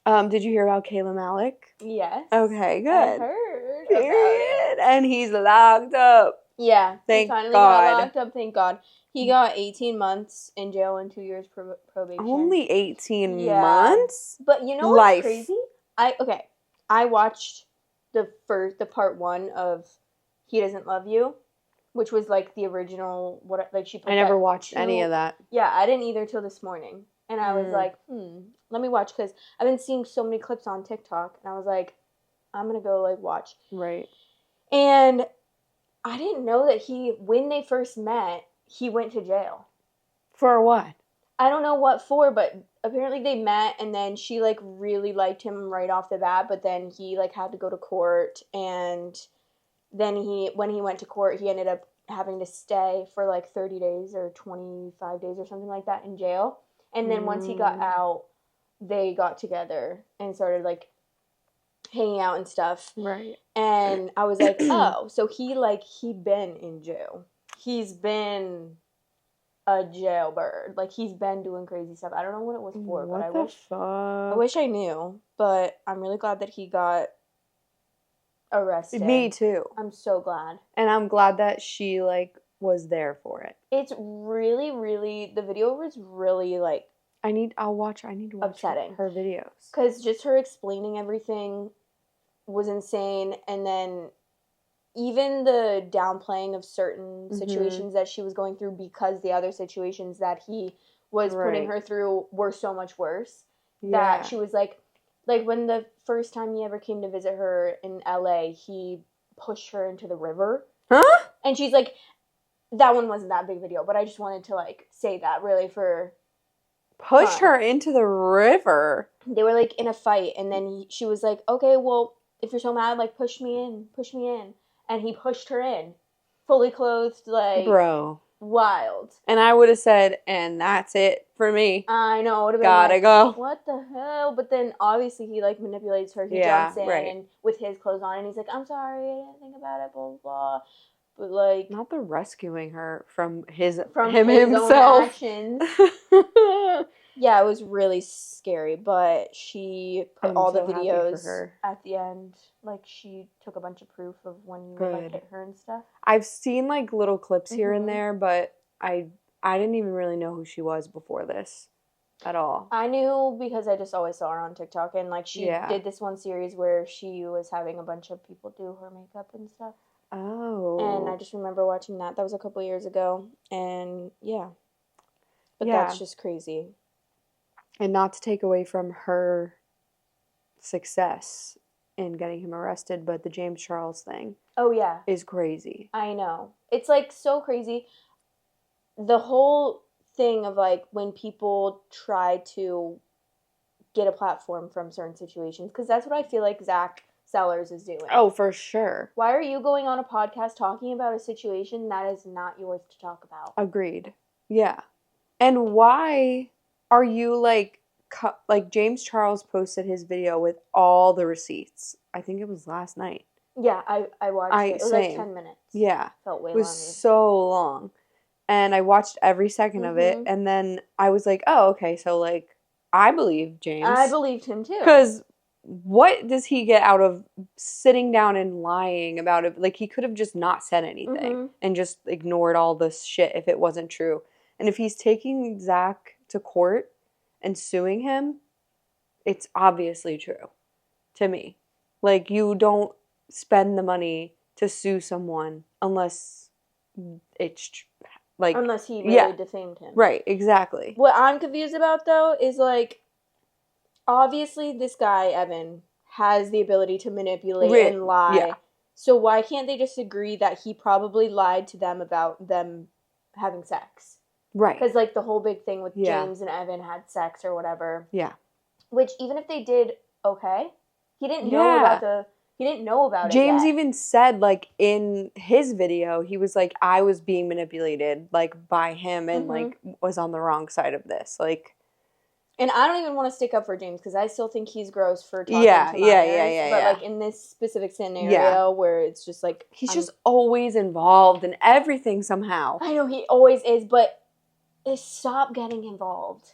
Did you hear about Kayla Malec? Yes. Okay, good. I heard Period. about it. And he's locked up. Yeah. Thank he finally God. got locked up, thank God. He got 18 months in jail and 2 years probation. Only 18 months? But you know what's crazy? I watched the part 1 of He Doesn't Love You, which was like the original, she put I never watched any of that. Yeah, I didn't either till this morning. And I was like, let me watch, because I've been seeing so many clips on TikTok, and I was like, I'm going to go, watch. Right. And I didn't know that when they first met, he went to jail. For what? I don't know what for, but apparently they met, and then she, really liked him right off the bat, but then he, had to go to court, and then when he went to court, he ended up having to stay for, 30 days or 25 days or something like that in jail. And then once he got out, they got together and started, hanging out and stuff. Right. And I was like, oh, so he been in jail. He's been a jailbird. He's been doing crazy stuff. I don't know what it was for, but I wish I knew. But I'm really glad that he got arrested. Me too. I'm so glad. And I'm glad that she, was there for it. It's really, really, the video was really, I need to watch upsetting. Her videos. Because just her explaining everything was insane. And then even the downplaying of certain situations that she was going through, because the other situations that he was putting her through were so much worse. Yeah. That she was like when the first time he ever came to visit her in LA, he pushed her into the river. Huh? And she's like, that one wasn't that big of a deal, but I just wanted to say that really for... Pushed her into the river. They were in a fight, and then she was like, okay, well, if you're so mad, push me in. And he pushed her in, fully clothed, bro, wild. And I would have said, and that's it for me. I know, it would have been gotta go. What the hell? But then obviously he manipulates her. He jumps in and with his clothes on, and he's like, I'm sorry, I didn't think about it, blah blah blah. But not the rescuing her from his himself. Own actions. Yeah, it was really scary, but she put all the videos at the end. She took a bunch of proof of when you would hit her and stuff. I've seen little clips here and there, but I didn't even really know who she was before this at all. I knew because I just always saw her on TikTok, and she did this one series where she was having a bunch of people do her makeup and stuff. Oh. And I just remember watching that. That was a couple years ago. And, yeah. But that's just crazy. And not to take away from her success in getting him arrested, but the James Charles thing. Oh, yeah. Is crazy. I know. It's, so crazy. The whole thing of, when people try to get a platform from certain situations. Because that's what I feel like Zach Sellers is doing. Oh, for sure. Why are you going on a podcast talking about a situation that is not yours to talk about? Agreed. Yeah. And why are you James Charles posted his video with all the receipts. I think it was last night. Yeah, I watched it. It was 10 minutes. Yeah. Felt way longer. It was longer. so long. And I watched every second of it, and then I was like, oh, okay, so I believe James. I believed him too. Because what does he get out of sitting down and lying about it? He could have just not said anything and just ignored all this shit if it wasn't true. And if he's taking Zach to court and suing him, it's obviously true to me. You don't spend the money to sue someone unless it's unless he really defamed him. Right, exactly. What I'm confused about, though, is, obviously this guy, Evan, has the ability to manipulate and lie. Yeah. So why can't they just agree that he probably lied to them about them having sex? Right. Because, the whole big thing with James and Evan had sex or whatever. Yeah. Which, even if they did okay, he didn't know about He didn't know about James it yet. even said, in his video, he was like, I was being manipulated, by him and, was on the wrong side of this. And I don't even want to stick up for James because I still think he's gross for talking to minors. But, in this specific scenario where it's just, he's just always involved in everything somehow. I know he always is, but stop getting involved.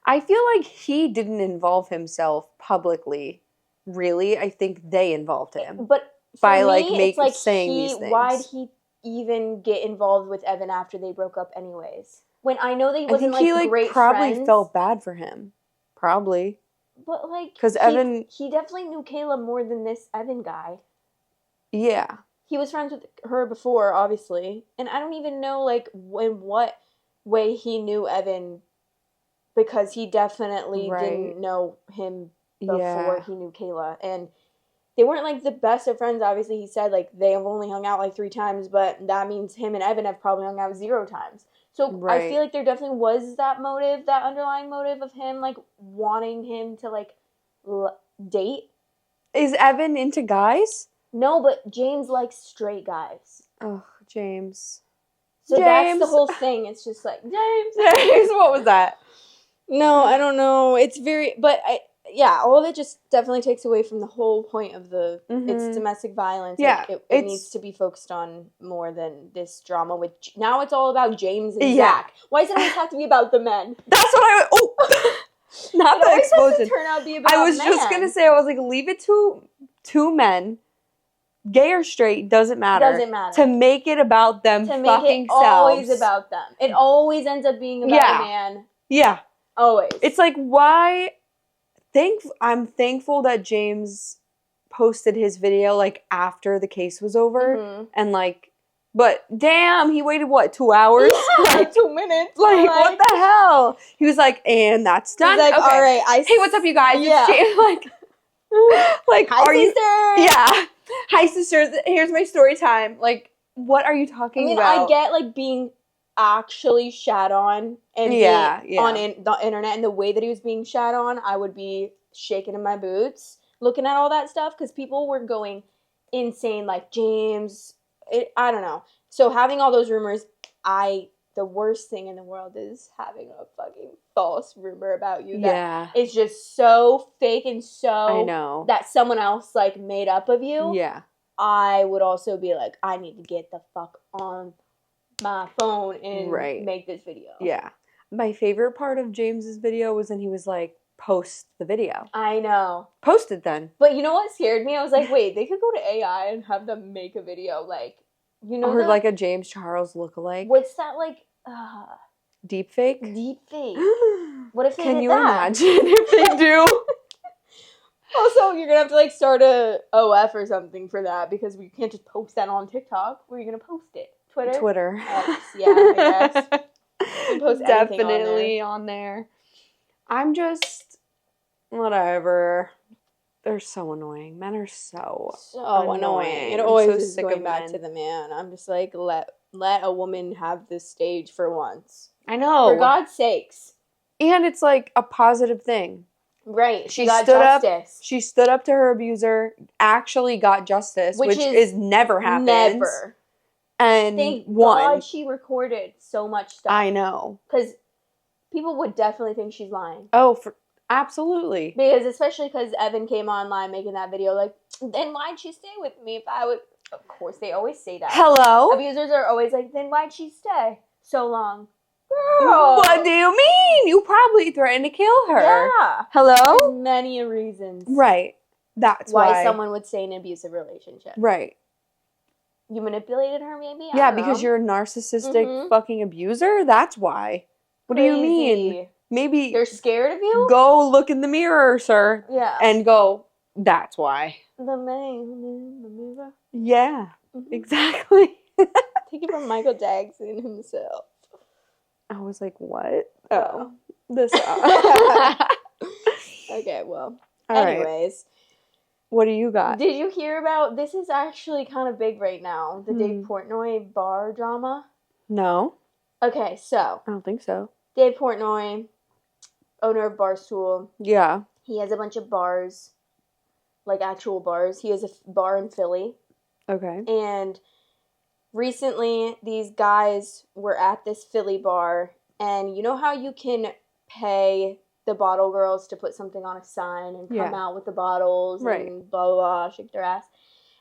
I feel like he didn't involve himself publicly, really. I think they involved him. But by me, like it's like saying these things. Why'd he even get involved with Evan after they broke up anyways? When I know that he wasn't I think he great probably friends. felt bad for him. Probably. But like, because Evan, he definitely knew Kayla more than this Evan guy. Yeah. He was friends with her before, obviously, and I don't even know like in what way he knew Evan, because he definitely didn't know him before he knew Kayla, and they weren't like the best of friends. Obviously, he said like they have only hung out like 3 times, but that means him and Evan have probably hung out 0 times. So I feel like there definitely was that motive, that underlying motive of him like wanting him to like date. Is Evan into guys? No, but James likes straight guys. Oh, James. So that's the whole thing. It's just like, James. What was that? No, I don't know. It's very, but all of it just definitely takes away from the whole point of it's domestic violence. Yeah. Like, it needs to be focused on more than this drama with, now it's all about James and Zach. Why does it always have to be about the men? That's what not the explosion. Turn out to be about I was just going to say, I was like, leave it to 2 men. Gay or straight, doesn't matter. To make it about them fucking selves. To make it always about them. It always ends up being about a man. Yeah. Always. It's like, why? I'm thankful that James posted his video, like, after the case was over. Mm-hmm. And, like, but damn, he waited, what, 2 hours? Yeah, like 2 minutes. Like, what the hell? He was like, and that's done. He's like, okay. All right. Hey, what's up, you guys? Yeah. It's like, hi, sister. Yeah. Hi, sisters. Here's my story time. Like, what are you talking about? I get, like, being actually shat on and on the internet, and the way that he was being shat on, I would be shaking in my boots looking at all that stuff, because people were going insane, like, James, I don't know. So having all those rumors, the worst thing in the world is having a fucking false rumor about you that is just so fake and so that someone else like made up of you. Yeah. I would also be like, I need to get the fuck on my phone and make this video. Yeah. My favorite part of James's video was when he was like, post the video. I know. Post it then. But you know what scared me? I was like, wait, they could go to AI and have them make a video, like, you know, or like a James Charles lookalike. What's that, like, deep fake? Deep fake. What if they Can did you that? imagine if they do? Also, you're gonna have to like start a OF or something for that, because we can't just post that on TikTok. Where are you gonna post it? Twitter. X, yeah, I guess. You can post definitely on there. I'm just whatever. They're so annoying. Men are so annoying. It always is going back to the man. I'm just like, let a woman have this stage for once. I know. For God's sakes. And it's like a positive thing. Right. She got justice. She stood up to her abuser, actually got justice, which is never happens. Never. And thank God she recorded so much stuff. I know. Because people would definitely think she's lying. Oh, absolutely. Because especially because Evan came online making that video like, then why'd she stay with me if I would... Of course, they always say that. Hello? Abusers are always like, then why'd she stay so long? Girl. What do you mean? You probably threatened to kill her. Yeah. Hello? There's many reasons. Right. That's why someone would stay in an abusive relationship. Right. You manipulated her, maybe? Yeah, because you're a narcissistic fucking abuser? That's why. What do you mean? Maybe they're scared of you? Go look in the mirror, sir. Yeah. And go, that's why. The man in the mirror? Yeah. Mm-hmm. Exactly. Take it from Michael Jackson himself. I was like, what? Oh. This. Okay, well. All anyways. Right. What do you got? Did you hear about, this is actually kind of big right now, the Dave Portnoy bar drama? No. Okay, so. I don't think so. Dave Portnoy, owner of Barstool. Yeah. He has a bunch of bars, like actual bars. He has a bar in Philly. Okay. And recently, these guys were at this Philly bar, and you know how you can pay the bottle girls to put something on a sign and come out with the bottles and blah, blah, blah, shake their ass.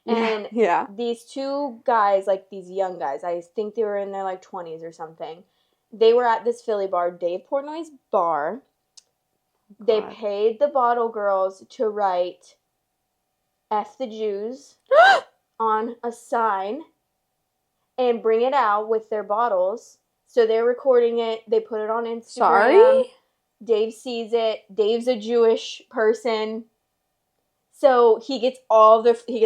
And these 2 guys, like these young guys, I think they were in their like 20s or something. They were at this Philly bar, Dave Portnoy's bar, They paid the bottle girls to write F the Jews on a sign and bring it out with their bottles. So they're recording it. They put it on Instagram. Sorry? Dave sees it. Dave's a Jewish person. So he gets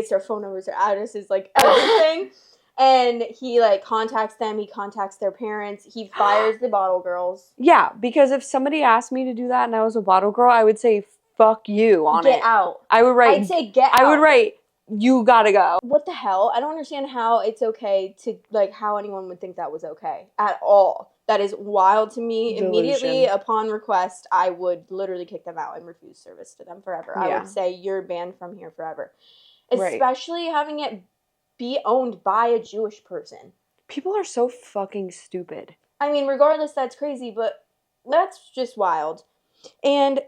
their phone numbers, their addresses, like everything. And he like contacts them. He contacts their parents. He fires the bottle girls. Yeah, because if somebody asked me to do that and I was a bottle girl, I would say, fuck you on it. Get out. I'd say get out. I would write, you gotta go. What the hell? I don't understand how it's okay to, like, how anyone would think that was okay at all. That is wild to me. Delusion. Immediately upon request, I would literally kick them out and refuse service to them forever. Yeah. I would say, you're banned from here forever. Especially having it be owned by a Jewish person. People are so fucking stupid. I mean, regardless, that's crazy, but that's just wild. And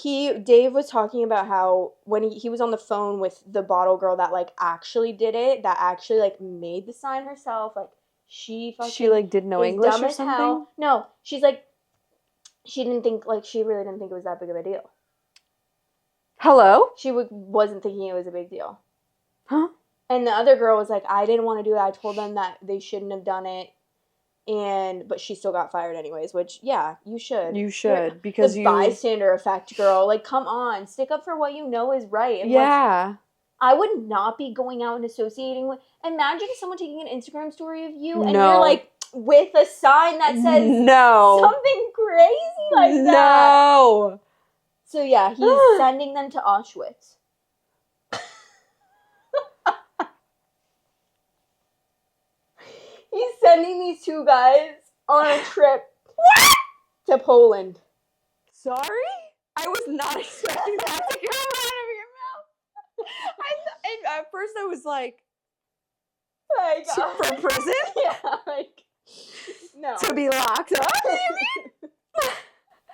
Dave was talking about how when he was on the phone with the bottle girl that, like, actually did it, that actually, like, made the sign herself, like, she like, did no English or something? Hell. No, she's like, she really didn't think it was that big of a deal. Hello? She wasn't thinking it was a big deal. Huh? And the other girl was like, I didn't want to do it. I told them that they shouldn't have done it. But she still got fired anyways, which, yeah, you should. You should, because the bystander effect, girl. Like, come on. Stick up for what you know is right. And yeah. I would not be going out and associating with... Imagine someone taking an Instagram story of you and you're, like, with a sign that says something crazy like that. No. So, yeah, he's sending them to Auschwitz. He's sending these two guys on a trip to Poland. Sorry? I was not expecting that to come out of your mouth. And at first I was like for prison? Yeah, like, no. To be locked up, maybe?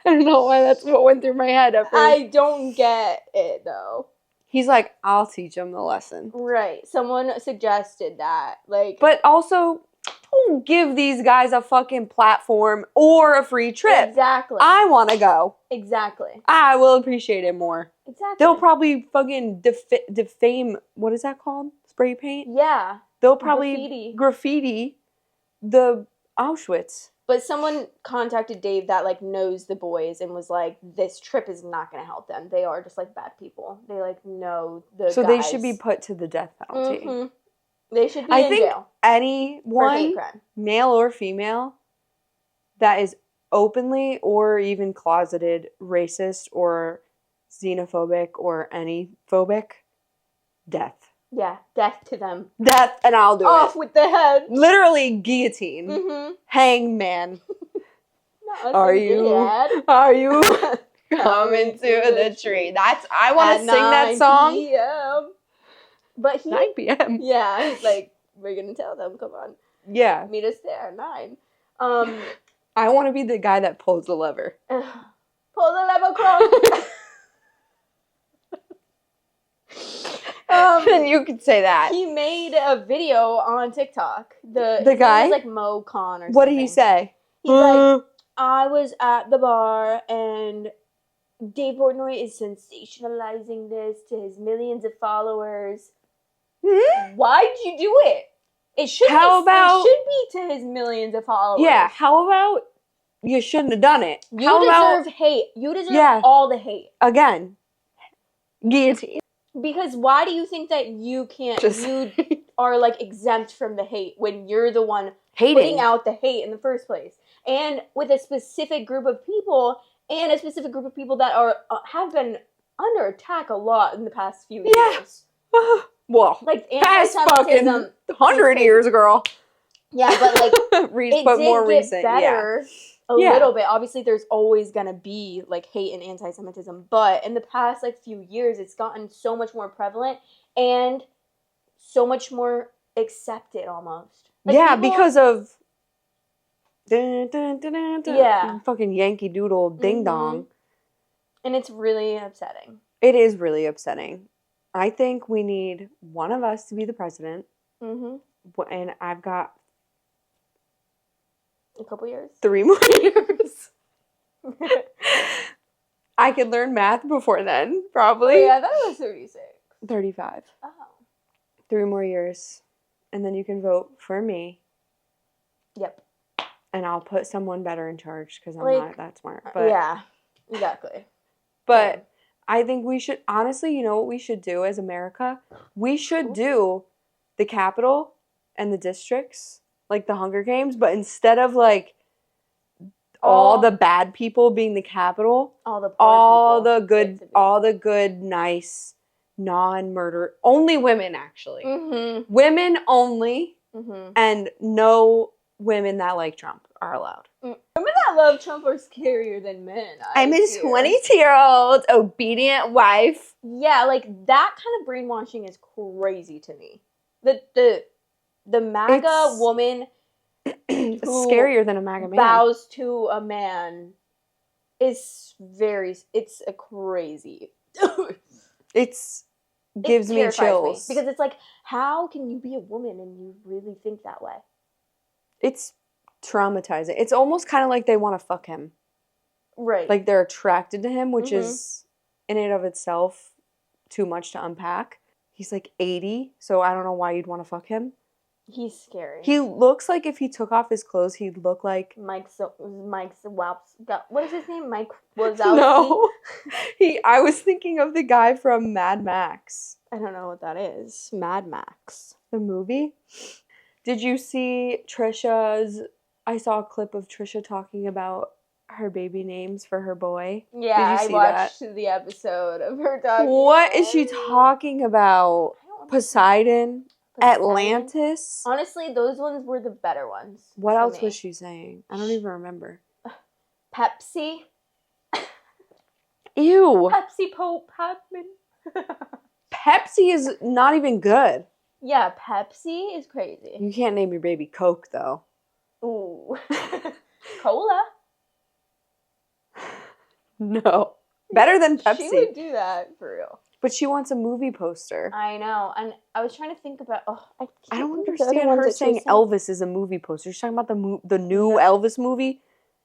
I don't know why that's what went through my head at first. I don't get it, though. He's like, I'll teach him the lesson. Right. Someone suggested that. Like, but also, don't give these guys a fucking platform or a free trip. Exactly. I want to go. Exactly. I will appreciate it more. Exactly. They'll probably fucking defame, what is that called? Spray paint? Yeah. They'll probably graffiti the Auschwitz. But someone contacted Dave that, like, knows the boys and was like, this trip is not going to help them. They are just, like, bad people. They, like, know the So guys. They should be put to the death penalty. Mm-hmm. They should be in jail. Anyone, male or female, that is openly or even closeted racist or xenophobic or any phobic, death. Yeah, death to them. Death, and I'll do it. Off with the head. Literally guillotine. Mm-hmm. Hangman. Are you coming to the tree? I want to sing that song. PM. But 9 p.m. Yeah, he's like, we're going to tell them, come on. Yeah. Meet us there, 9. I want to be the guy that pulls the lever. Pull the lever, Kronk. And you could say that. He made a video on TikTok. The guy? His name was like Mo Khan or something. What did he say? He's like, I was at the bar and Dave Portnoy is sensationalizing this to his millions of followers. Why'd you do it? It should be to his millions of followers. Yeah, how about you shouldn't have done it? You deserve hate. You deserve all the hate. Again, guillotine. Because why do you think that you can't, you are, like, exempt from the hate when you're the one putting out the hate in the first place? And with a specific group of people, and a specific group of people that have been under attack a lot in the past few years. Well, like, past fucking 100 years, girl. Yeah, but, like, but more recent, better a little bit. Obviously, there's always gonna be, like, hate and anti-Semitism, but in the past, like, few years, it's gotten so much more prevalent and so much more accepted, almost. Like, because of fucking Yankee Doodle ding dong. And it's really upsetting. It is really upsetting. I think we need one of us to be the president. Mm-hmm. And I've got a couple years. 3 more years. I could learn math before then, probably. Oh, yeah, I thought it was 36. 35. Oh. 3 more years. And then you can vote for me. Yep. And I'll put someone better in charge because I'm not that smart. But, yeah, exactly. But I think we should, honestly, you know what we should do as America? We should do the capital and the districts, like the Hunger Games, but instead of like all the bad people being the capital, all the good, nice, non-murder, only women actually. Mm-hmm. Women only, and no women that like Trump are allowed. Women that love Trump are scarier than men. I'm a 22-year-old obedient wife. Yeah, like that kind of brainwashing is crazy to me. The MAGA woman it's scarier than a MAGA man. Bows to a man is it's a crazy. Gives me chills. Because it's like, how can you be a woman and you really think that way? It's traumatizing. It's almost kind of like they want to fuck him. Right. Like they're attracted to him, which is in and of itself too much to unpack. He's like 80, so I don't know why you'd want to fuck him. He's scary. He looks like if he took off his clothes, he'd look like Mike's what is his name? Mike Wazowski? No. I was thinking of the guy from Mad Max. I don't know what that is. Mad Max. The movie? Did you see Trisha's... I saw a clip of Trisha talking about her baby names for her boy. Yeah, I watched the episode of her talking. What is she talking about? Poseidon? Atlantis? Honestly, those ones were the better ones. What else was she saying? I don't even remember. Pepsi. Ew. Pepsi Pope Hapman. Pepsi is not even good. Yeah, Pepsi is crazy. You can't name your baby Coke, though. Ooh. Cola. No. Better than Pepsi. She would do that, for real. But she wants a movie poster. I know. And I was trying to think about... I don't understand her saying Elvis is a movie poster. She's talking about the new Elvis movie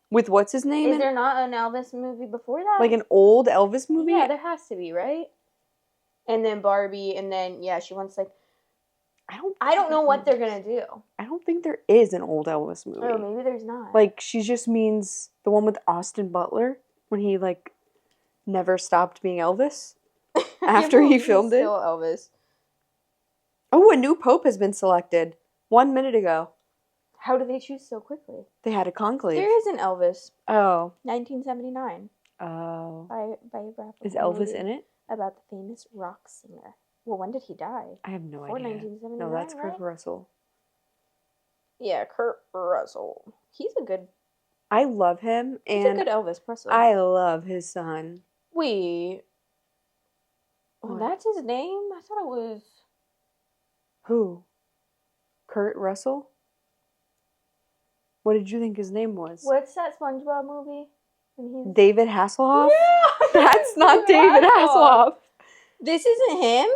with what's his name? Is there not an Elvis movie before that? Like an old Elvis movie? Yeah, there has to be, right? And then Barbie, and then, yeah, she wants, like... I don't know what they're going to do. I don't think there is an old Elvis movie. Oh, maybe there's not. Like, she just means the one with Austin Butler when he, like, never stopped being Elvis. After he filmed it. Still Elvis. Oh, a new pope has been selected 1 minute ago. How did they choose so quickly? They had a conclave. There is an Elvis. Oh. 1979. Oh. Biographical. Is Elvis in it? About the famous rock singer. Well, when did he die? I have no idea. 1979, no, that's Kurt Russell. Yeah, Kurt Russell. He's a good... I love him. He's a good Elvis Presley. I love his son. Oh, that's his name? I thought it was... Who? Kurt Russell? What did you think his name was? What's that SpongeBob movie? David Hasselhoff? Yeah! That's not David Hasselhoff. This isn't him?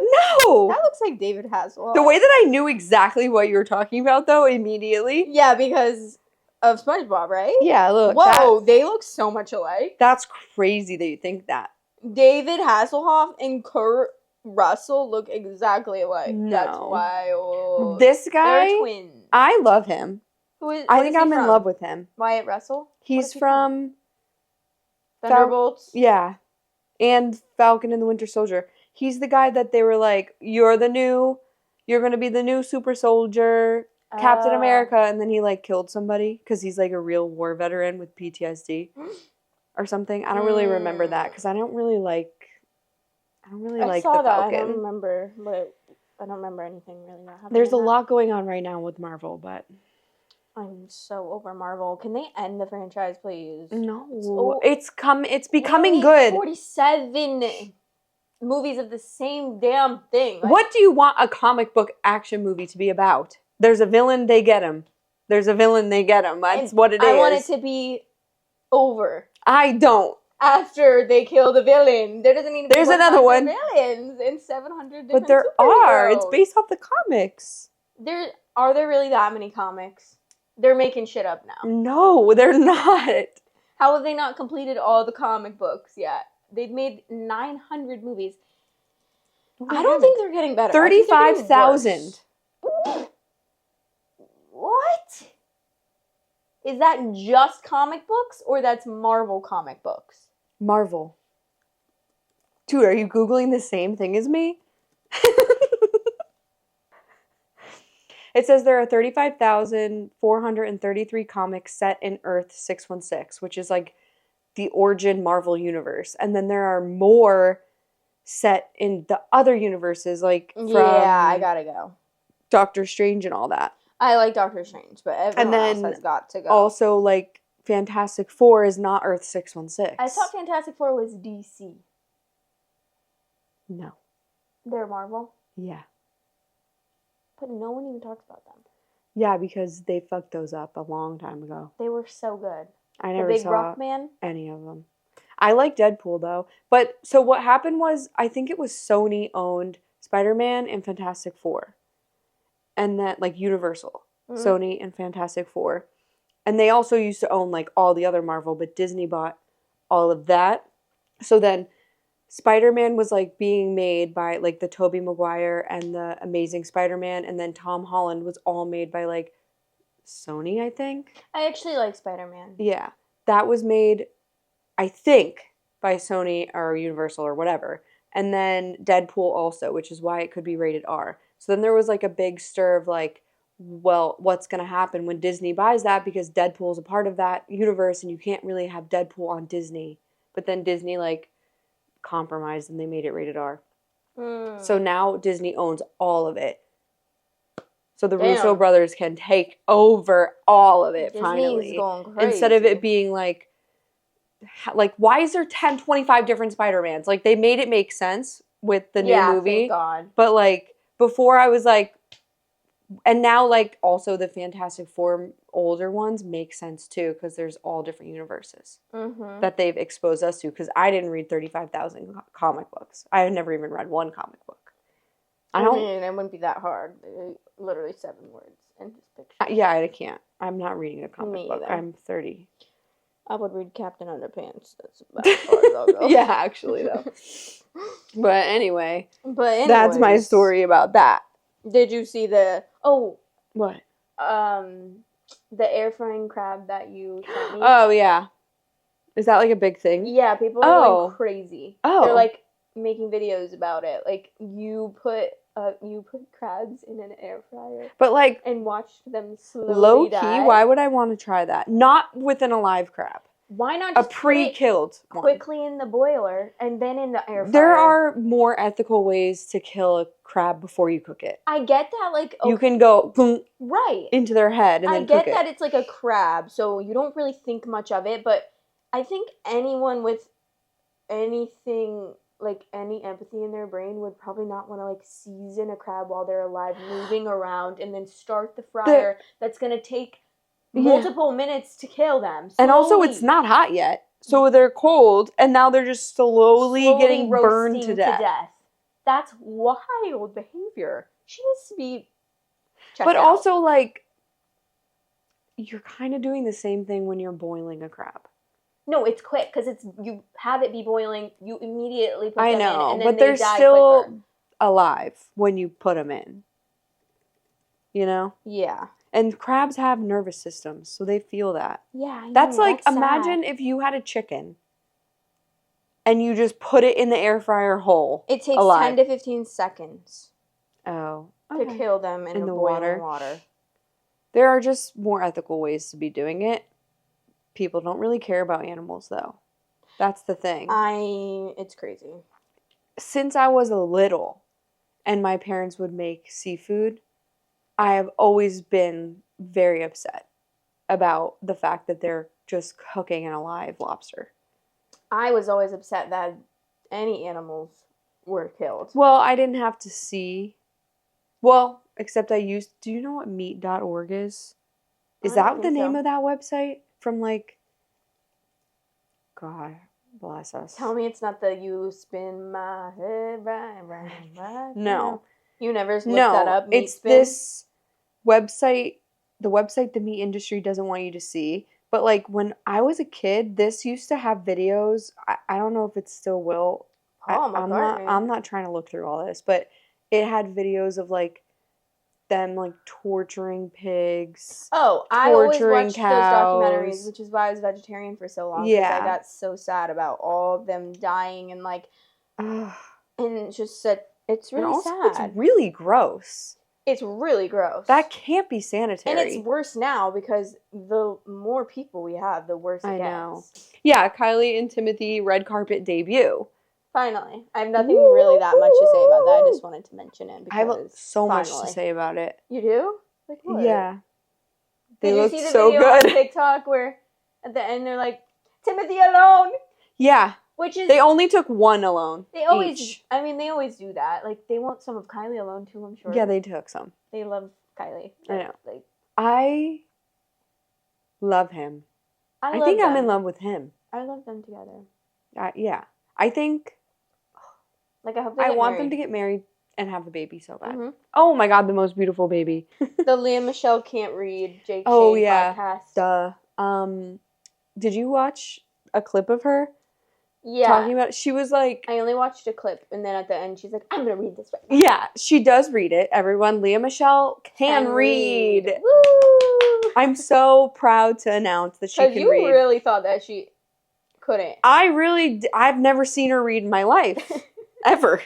No! That looks like David Hasselhoff. The way that I knew exactly what you were talking about, though, immediately. Yeah, because of SpongeBob, right? Yeah, look. Whoa, they look so much alike. That's crazy that you think that. David Hasselhoff and Kurt Russell look exactly alike. No. That's wild. This guy, they're twins. I love him. I think I'm in love with him. Wyatt Russell? He's from... Thunderbolts? Yeah. And Falcon and the Winter Soldier. He's the guy that they were like, you're going to be the new super soldier, Captain America, and then he like killed somebody because he's like a real war veteran with PTSD or something. I don't really remember that because I don't really like the Falcon. I don't remember, but I don't remember anything really that happened. There's a lot going on right now with Marvel, but I'm so over Marvel. Can they end the franchise, please? No. It's becoming good. 47 movies of the same damn thing. Like, what do you want a comic book action movie to be about? There's a villain, they get him. There's a villain, they get him. That's what it is. I want it to be over. I don't. After they kill the villain. There doesn't need to be There's another one. Villains and 700 different But there are. It's based off the comics. Are there really that many comics? They're making shit up now. No, they're not. How have they not completed all the comic books yet? They've made 900 movies. No, I don't think they're getting better. 35,000. What? Is that just comic books or that's Marvel comic books? Marvel. Dude, are you Googling the same thing as me? It says there are 35,433 comics set in Earth 616, which is like the origin Marvel universe. And then there are more set in the other universes, like from I gotta go. Doctor Strange and all that. I like Doctor Strange, but everyone else has got to go. Also, like, Fantastic Four is not Earth 616. I thought Fantastic Four was DC. No. They're Marvel? Yeah. But no one even talks about them. Yeah, because they fucked those up a long time ago. They were so good. I never Big saw Rock Man? any of them. I like Deadpool, though. But, so what happened was, I think it was Sony owned Spider-Man and Fantastic Four. And that, like, Universal. Mm-hmm. Sony and Fantastic Four. And they also used to own, like, all the other Marvel, but Disney bought all of that. So then Spider-Man was, like, being made by, like, the Tobey Maguire and the Amazing Spider-Man, and then Tom Holland was all made by, like, Sony, I think. I actually like Spider-Man. Yeah. That was made, I think, by Sony or Universal or whatever. And then Deadpool also, which is why it could be rated R. So then there was, like, a big stir of, like, well, what's going to happen when Disney buys that, because Deadpool's a part of that universe and you can't really have Deadpool on Disney. But then Disney, like, compromised and they made it rated R. So now Disney owns all of it. So the Russo brothers can take over all of it. Disney's finally. Going crazy. Instead of it being like, why is there 10, 25 different Spider-Mans? Like, they made it make sense with the new movie. Thank God. But, like, before I was like, and now, like, also the Fantastic Four older ones make sense, too, because there's all different universes that they've exposed us to, because I didn't read 35,000 comic books. I have never even read one comic book. I mean, it wouldn't be that hard. Literally 7 words and just pictures. Yeah, I can't. I'm not reading a comic book. Either. I'm 30. I would read Captain Underpants. That's about as far as I'll go. Yeah, actually, though. But anyway, that's my story about that. Did you see the... Oh. What? The air frying crab that you sent me. Oh, yeah. Is that, like, a big thing? Yeah, people are going crazy. Oh. They're, like, making videos about it. Like, you put crabs in an air fryer. But, like... And watched them slowly low-key, die. why would I want to try that? Not with an alive crab. Why not just a pre-killed one? Quickly in the boiler and then in the air fryer? There are more ethical ways to kill a crab before you cook it. I get that, like... Okay, you can go boom, right into their head and then cook it. I get that it's like a crab, so you don't really think much of it, but I think anyone with anything, like any empathy in their brain would probably not want to, like, season a crab while they're alive, moving around, and then start the fryer that's going to take... multiple minutes to kill them. Slowly. And also, it's not hot yet. So they're cold, and now they're just slowly getting burned to death. That's wild behavior. She needs to be checked But out. also, like, you're kind of doing the same thing when you're boiling a crab. No, it's quick, because you have it be boiling, you immediately put them in, and then but they're still alive when you put them in. You know? Yeah. And crabs have nervous systems, so they feel that. Yeah, I know. That's like, that's imagine sad. if you had a chicken and you just put it in the air fryer whole. It takes alive. 10 to 15 seconds to kill them in the boiling water. There are just more ethical ways to be doing it. People don't really care about animals, though. That's the thing. It's crazy. Since I was little and my parents would make seafood, I have always been very upset about the fact that they're just cooking an alive lobster. I was always upset that any animals were killed. Well, I didn't have to see. Well, except do you know what meat.org is? Is that the name of that website? From like, God bless us. Tell me it's not the you spin my head right. No. You never looked that up? It's this website, the website the meat industry doesn't want you to see, But, like, when I was a kid, this used to have videos. I don't know if it still will. I'm not trying to look through all this, but it had videos of, like, them, like, torturing pigs. Oh, I always watched those documentaries, which is why I was vegetarian for so long. Yeah. Because I got so sad about all of them dying and, like, and it's just it's really sad. It's really gross. It's really gross. That can't be sanitary. And it's worse now because the more people we have, the worse it gets. I know. Yeah, Kylie and Timothée red carpet debut. Finally. I have nothing really that much to say about that. I just wanted to mention it. I have so much to say about it. You do? Like what? Yeah. They look so good. Did you see the video on TikTok where at the end they're like, Timothée alone? Yeah. Which is... They only took one alone. They always do that. Like, they want some of Kylie alone too, I'm sure. Yeah, they took some. They love Kylie. I know. Like, I love him. I think I'm in love with him. I love them together. Yeah. I think... Like, I want them to get married and have a baby so bad. Mm-hmm. Oh my God, the most beautiful baby. The Leah Michelle Can't Read Jake Shane podcast. Duh. Did you watch a clip of her? Yeah. Talking about, she was like... I only watched a clip, and then at the end, she's like, I'm going to read this right now. Yeah, she does read it. Everyone, Leah Michelle can read. Woo! I'm so proud to announce that she can read. Because you really thought that she couldn't. I've never seen her read in my life. Ever.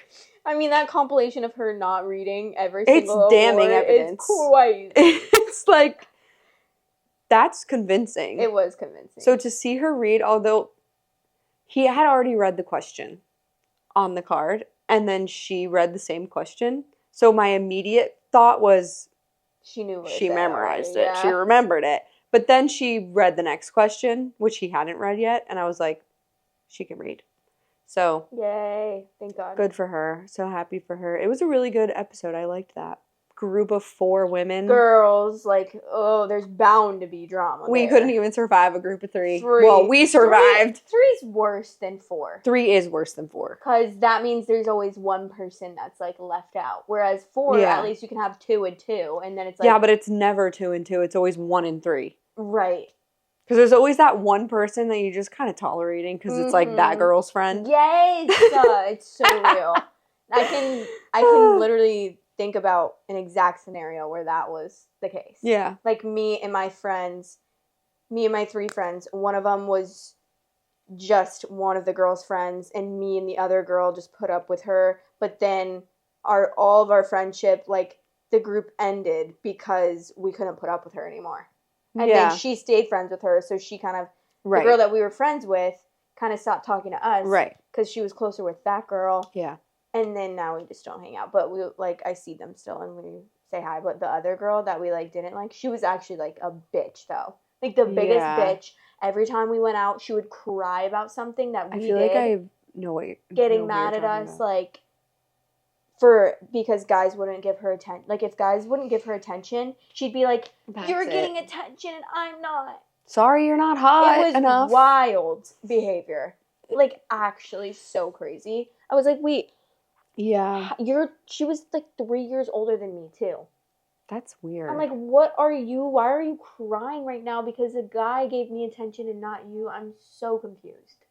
I mean, that compilation of her not reading every single It's damning evidence. It's quite. It's like, that's convincing. It was convincing. So to see her read, although he had already read the question on the card, and then she read the same question. So my immediate thought was, she knew what she memorized it. Yeah. She remembered it. But then she read the next question, which he hadn't read yet, and I was like, she can read. So, yay, thank God. Good for her. So happy for her. It was a really good episode. I liked that. Group of 4 women. Girls, like, oh, there's bound to be drama. We couldn't even survive a group of 3. Well, we survived. 3's worse than 4. 3 is worse than 4. Because that means there's always one person that's, like, left out. Whereas 4, at least you can have 2 and 2. And then it's like... Yeah, but it's never 2 and 2. It's always 1 and 3. Right. Because there's always that one person that you're just kind of tolerating because it's like that girl's friend. Yes! It's so real. I can literally think about an exact scenario where that was the case. Yeah. Like me and my 3 friends, one of them was just one of the girl's friends, and me and the other girl just put up with her. But then all of our friendship, like, the group ended because we couldn't put up with her anymore. And then she stayed friends with her, so she kind of, the girl that we were friends with, kind of stopped talking to us. Right. Because she was closer with that girl. Yeah. And then now we just don't hang out. But we, like, I see them still and we say hi. But the other girl that we, like, didn't like, she was actually, like, a bitch, though. Like, the biggest bitch. Every time we went out, she would cry about something that we did. I feel like I know what you're getting mad at us, about. Like, because guys wouldn't give her attention. Like, if guys wouldn't give her attention, she'd be like, you're getting attention and I'm not. Sorry, you're not hot enough. It was wild behavior. Like, actually so crazy. I was like, wait. Yeah. She was, like, 3 years older than me, too. That's weird. I'm like, why are you crying right now because a guy gave me attention and not you? I'm so confused.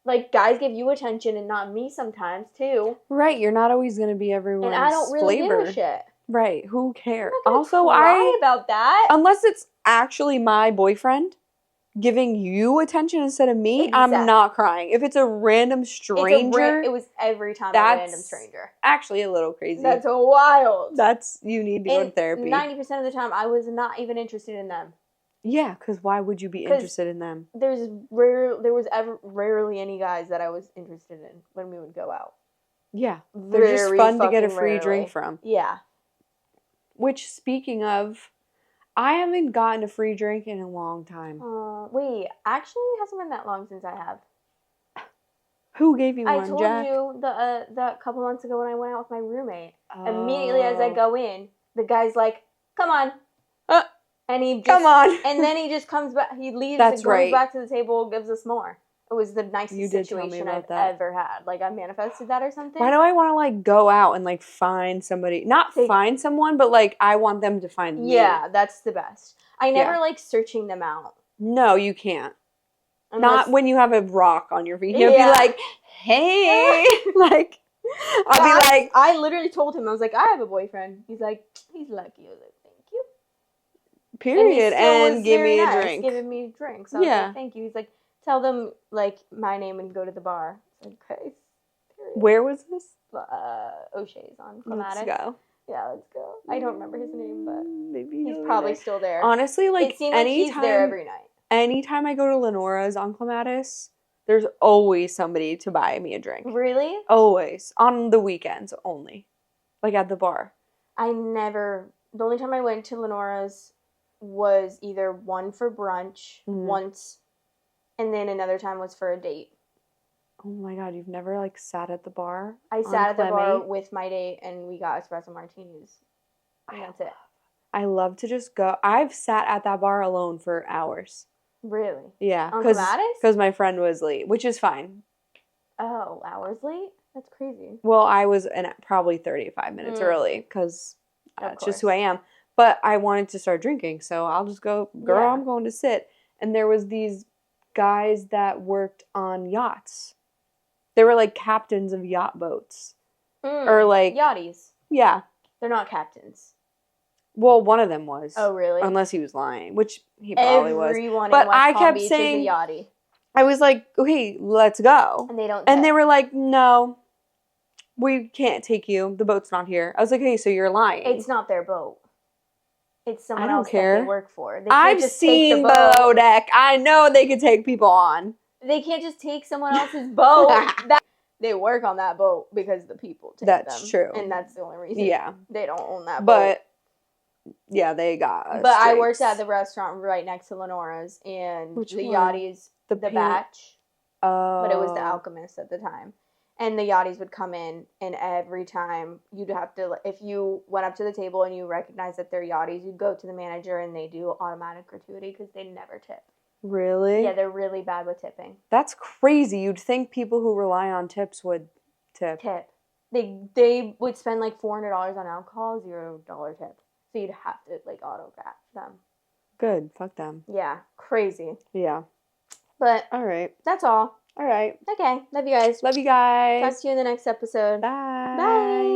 Like, guys give you attention and not me sometimes, too. Right, you're not always going to be everyone's flavor. And I don't really give a shit. Right, who cares? I'm not gonna cry about that. Unless it's actually my boyfriend giving you attention instead of me, exactly. I'm not crying. If it's a random stranger... it was every time a random stranger. Actually a little crazy. That's wild. You need to go to therapy. 90% of the time, I was not even interested in them. Yeah, because why would you be interested in them? There was rarely any guys that I was interested in when we would go out. Yeah, they're just fun to get a free drink from. Yeah. Which, speaking of, I haven't gotten a free drink in a long time. Wait, actually, it hasn't been that long since I have. Who gave you one, I told Jack? you the couple months ago when I went out with my roommate. Immediately as I go in, the guy's like, "Come on." And he just, come on. And then he just comes back. He leaves and goes back to the table, gives us more. It was the nicest situation I've ever had. Like, I manifested that or something. Why do I want to, like, go out and, like, find somebody? Not find someone, but, like, I want them to find me. Yeah, that's the best. I never like searching them out. No, you can't. Unless, Not when you have a rock on your feet. You'll be like, hey. Like, I'll be like. I literally told him, I was like, I have a boyfriend. He's like, he's lucky. I was like, thank you. Period. And give me a nice, drink. Giving me a drink. So I was like, thank you. He's like, tell them, like, my name and go to the bar. I was like, okay. Period. Where was this? O'Shea's on Chalamet. Let's go. Yeah, let's go. I don't remember his name, but maybe he's probably still there. Honestly, like, it seems like he's there every night. Anytime I go to Lenora's on Clematis, there's always somebody to buy me a drink. Really? Always. On the weekends only. Like at the bar. The only time I went to Lenora's was either one for brunch once, and then another time was for a date. Oh my god, you've never like sat at the bar? I sat at the bar with my date and we got espresso martinis. And that's it. I love to just go. I've sat at that bar alone for hours. Really? Yeah. On Clematis? Because my friend was late, which is fine. Oh, hours late? That's crazy. Well, I was probably 35 minutes early because that's just who I am. But I wanted to start drinking, so I'll just go, girl, I'm going to sit. And there was these guys that worked on yachts. They were like captains of yacht boats. Or like... Yachties. Yeah. They're not captains. Well, one of them was. Oh, really? Unless he was lying, which he probably was. Everyone but in West I Palm kept Beach saying, is a yachty. I was like, okay, let's go. And they don't. And they were like, no, we can't take you. The boat's not here. I was like, hey, so you're lying. It's not their boat. It's someone else that they work for. I've seen Below Deck. I know they could take people on. They can't just take someone else's boat. They work on that boat because the people take them. That's true. And that's the only reason they don't own that boat. But, yeah, they got us. But I worked at the restaurant right next to Lenora's, and the Yachties, the Batch. Oh. But it was the Alchemist at the time. And the Yachties would come in, and every time you'd have to, if you went up to the table and you recognized that they're Yachties, you'd go to the manager and they do automatic gratuity because they never tip. Really? Yeah, they're really bad with tipping. That's crazy. You'd think people who rely on tips would tip. They would spend like $400 on alcohol, $0 tip. So you'd have to like autograph them. Good. Fuck them. Yeah. Crazy. Yeah. But all right. That's all. All right. Okay. Love you guys. Love you guys. Talk to you in the next episode. Bye. Bye.